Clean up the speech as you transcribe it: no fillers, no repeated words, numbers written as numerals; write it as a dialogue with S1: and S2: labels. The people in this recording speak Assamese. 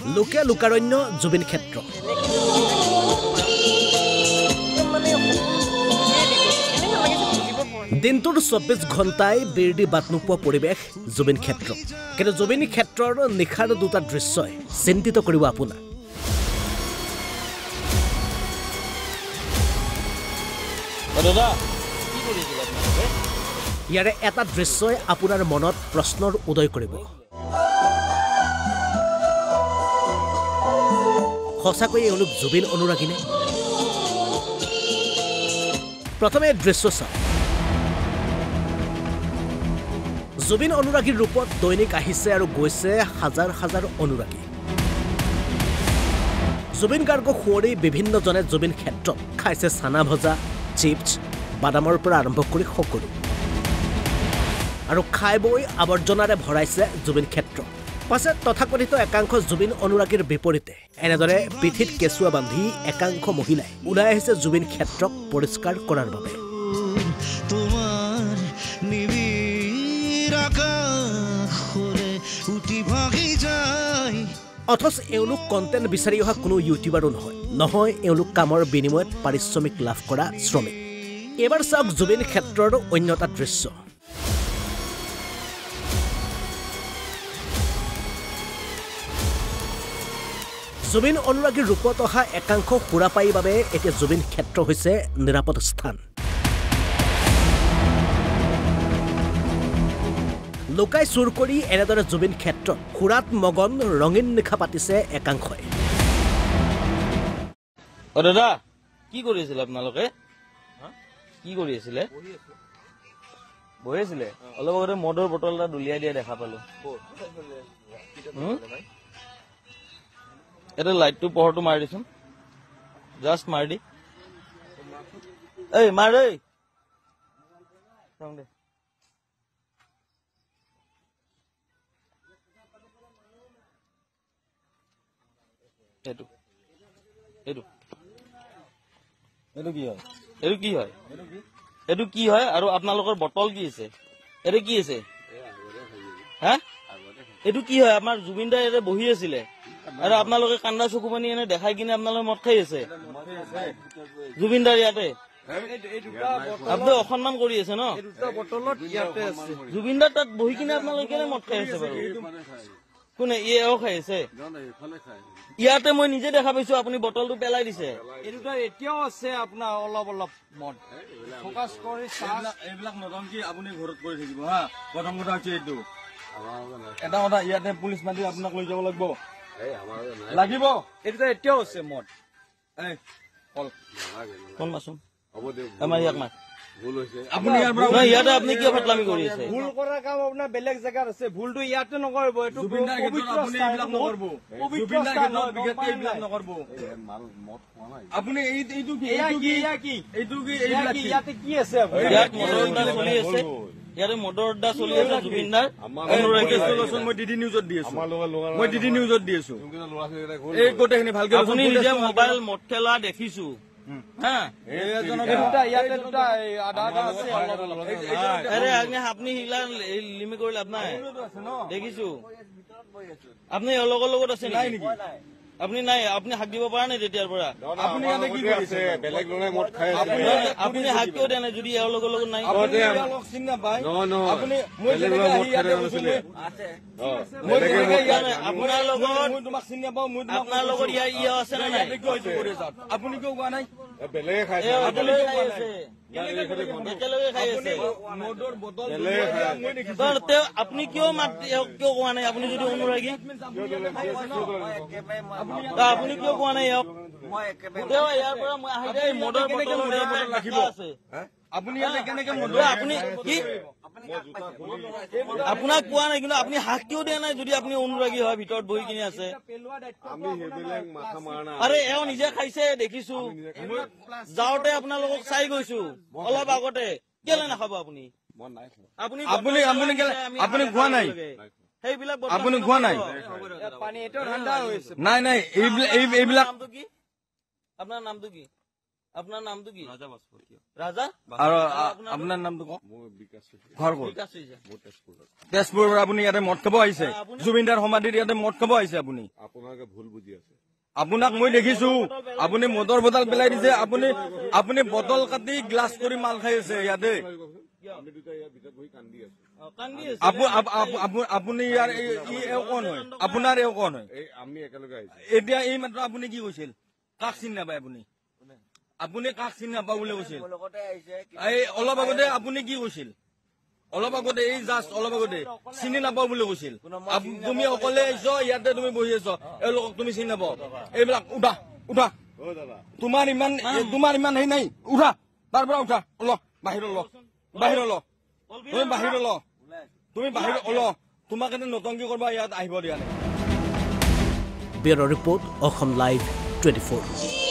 S1: লোকে লোকাৰণ্য জুবিন ক্ষেত্ৰ দিনটোৰ 24 ঘণ্টাই বিৰদি বাট নোপোৱা পৰিৱেশ জুবিন ক্ষেত্ৰ কিন্তু জুবিন ক্ষেত্ৰৰ নিশাৰ দুটা দৃশ্যই চিন্তিত কৰিব আপোনাক ইয়াৰে এটা দৃশ্যই আপোনাৰ মনত প্ৰশ্নৰ উদয় কৰিব সঁচাকৈ এওঁলোক জুবিন অনুৰাগীনে প্ৰথমে দৃশ্য চাওক জুবিন অনুৰাগীৰ ৰূপত দৈনিক আহিছে আৰু গৈছে হাজাৰ হাজাৰ অনুৰাগী জুবিন গাৰ্গ সুঁৱৰি বিভিন্নজনে জুবিন ক্ষেত্ৰত খাইছে চানা ভজা চিপছ বাদামৰ পৰা আৰম্ভ কৰি সকলো আৰু খাই বৈ আৱৰ্জনাৰে ভৰাইছে জুবিন ক্ষেত্ৰ পাছে তথাকথিত একাংশ জুবিন অনুৰাগীৰ বিপৰীতে এনেদৰে পিঠিত কেঁচুৱা বান্ধি একাংশ মহিলাই ওলাই আহিছে জুবিন ক্ষেত্ৰক পৰিষ্কাৰ কৰাৰ বাবে অথচ এওঁলোক কণ্টেণ্ট বিচাৰি অহা কোনো ইউটিউবাৰো নহয় এওঁলোক কামৰ বিনিময়ত পাৰিশ্ৰমিক লাভ কৰা শ্ৰমিক এবাৰ চাওক জুবিন ক্ষেত্ৰৰ অন্য এটা দৃশ্য জুবিন অনুৰাগীৰ ৰূপত অহা একাংশ সুৰাপায়ীৰ বাবে এতিয়া জুবিন ক্ষেত্ৰ হৈছে নিৰাপদ স্থান লোকাই চুৰ কৰি এনেদৰে জুবিন ক্ষেত্ৰত সুৰাত মগন ৰঙীন নিশা পাতিছে একাংশই
S2: দাদা কি কৰি আছিলে আপোনালোকে কি কৰি আছিলে বহি আছিলে অলপ আগতে মদৰ বটল এটা দলিয়াই দিয়া দেখা পালো এটা লাইটটো পোহৰটো মাৰি দিচোন জাষ্ট মাৰি দি এই মাৰ দেই এইটো এইটো এইটো কি হয় এইটো কি হয় এইটো কি হয় আৰু আপোনালোকৰ বটল কি আছে এইটো কি আছে হা এইটো কি হয় আমাৰ জুবিন দাই ইয়াতে বহি আছিলে আৰু আপোনালোকে কান্দা চকু পানী এনে দেখাই কিনে আপোনালোকে মদ খাই আছে জুবিন দাৰ ইয়াতে আপুনি অসন্মান কৰি আছে ন জুবিন দাৰ তাত বহি কিনে আপোনালোকে কেনে মদ খাই আছে বাৰু কোনে এও খাই আছে ইয়াতে মই নিজে দেখা পাইছো আপুনি বটলটো পেলাই দিছে
S3: এতিয়াও আছে আপোনাৰ অলপ অলপ মদ ফকাছ কৰি
S2: এইবিলাক নতন কি আপুনি ঘৰত কৰি থাকিব হা প্ৰথম কথা হৈছে এইটো এটা কথা ইয়াতে পুলিচ মাতি আপোনাক লৈ যাব লাগিব
S3: এইটো এতিয়াও আছে মদ
S2: কোন মাচোন আমাৰ ইয়াক মাত আপুনি ইয়াতে আপুনি কিয় ফাটলামি কৰি আছে
S3: ভুল কৰা কাম আপোনাৰ বেলেগ জেগাত আছে ভুলটো ইয়াতে নকৰিব এইটো
S2: আপুনি এইটো
S3: ইয়াতে কি আছে
S2: ইয়াতে মদৰ আড্ডা চলি আছে জুবিনদাৰ মই ডিডি নিউজত দি আছো এই গোটেইখিনি ভালকে আপুনি নিজে মোবাইল মদ খেলা দেখিছো আপনি হিলা লিমি কৰিলে আপোনাৰ দেখিছো আপুনি অলগৰ লগত আছে নাই নেকি আপুনি নাই আপুনি হাক দিব পৰা নাই তেতিয়াৰ পৰা আপুনি কি কৰিছে বেলেগ লৰাই মদ খাই আছে আপুনি হাক কিয় দিয়া নাই যদি এওঁলোকৰ লগত নাই চিনি নাপায় আপুনি আপোনাৰ লগত তোমাক চিনি নাপাওঁ আপোনাৰ লগত ইয়া আছে নে নাই আপুনি কিয় কোৱা নাই বেলেগে খাইছে একেলগে খাই আছে মদৰ বটল আপুনি কিয় কিয় কোৱা নাই আপুনি যদি অনুৰাগী আপুনি কিয় কোৱা নাই ইয়াৰ পৰা মই আহি মদৰ বটল ৰাখিব আপুনি কেনেকে আপুনি কি আপোনাক কোৱা নাই কিন্তু আপুনি হাক কিয় দিয়া নাই যদি আপুনি অনুৰাগী হয় ভিতৰত বহি কিনে আছে আৰে এওঁ নিজে খাইছে দেখিছো যাওঁতে আপোনালোকক চাই গৈছো অলপ আগতে কেলে নাখাব আপুনি আপুনি খোৱা নাই সেইবিলাক আপুনি খোৱা নাই নাই এইবিলাক আপোনাৰ নামটো কি আপোনাৰ নামটো কি?
S3: ৰাজা বাস্পতি।
S2: ৰাজা?
S3: আৰু
S2: আপোনাৰ
S3: আপোনাৰ নামটো কওক।
S4: মই বিকাশ
S3: ঘৰ ক'ত?
S2: বিকাশ হৈছে।
S4: মোৰ তেজপুৰত।
S3: তেজপুৰৰ আপুনি ইয়াতে মদ খাব আহিছে? জুবিনদাৰ সমাধিত ইয়াতে মদ খাব আহিছে আপুনি?
S4: আপোনালোকে ভুল বুজি আছে।
S3: আপোনাক মই দেখিছো আপুনি মদৰ বটল পেলাই দিছে। আপুনি বটল কাটি গ্লাছ কৰি মাল খাই আছে ইয়াতে।
S4: আমি দুটা ইয়াৰ ভিতৰত বহি কান্দি আছো।
S2: কান্দি আছে।
S3: আপুনি ইয়াৰ এওঁ কোন হয়? আপোনাৰ এওঁ কোন হয়?
S4: এই আমি একেলগে আহিছো।
S3: এতিয়া এই মাত্ৰ আপুনি কি কৈছিল? কাক চিনি নাপায় আপুনি? আপুনি কাক চিনি নাপায় বুলি কৈছিল? এই অলপ আগতে আপুনি কি কৈছিল? অলপ আগতে এই জাষ্ট অলপ আগতে চিনি নাপাওঁ বুলি কৈছিল। তুমি অকলে আহিছ, ইয়াতে তুমি বহি আছ, এওঁলোকক তুমি চিনি নাপাওঁ। এইবিলাক উঠা উঠা। তোমাৰ ইমান হেৰি নাই। উঠা তাৰ পৰা উঠা। বাহিৰত তুমি বাহিৰত তোমাক এনে নতংকি কৰবা ইয়াত আহিব দিয়া নাই।
S1: Bureau' report, Assam live 24।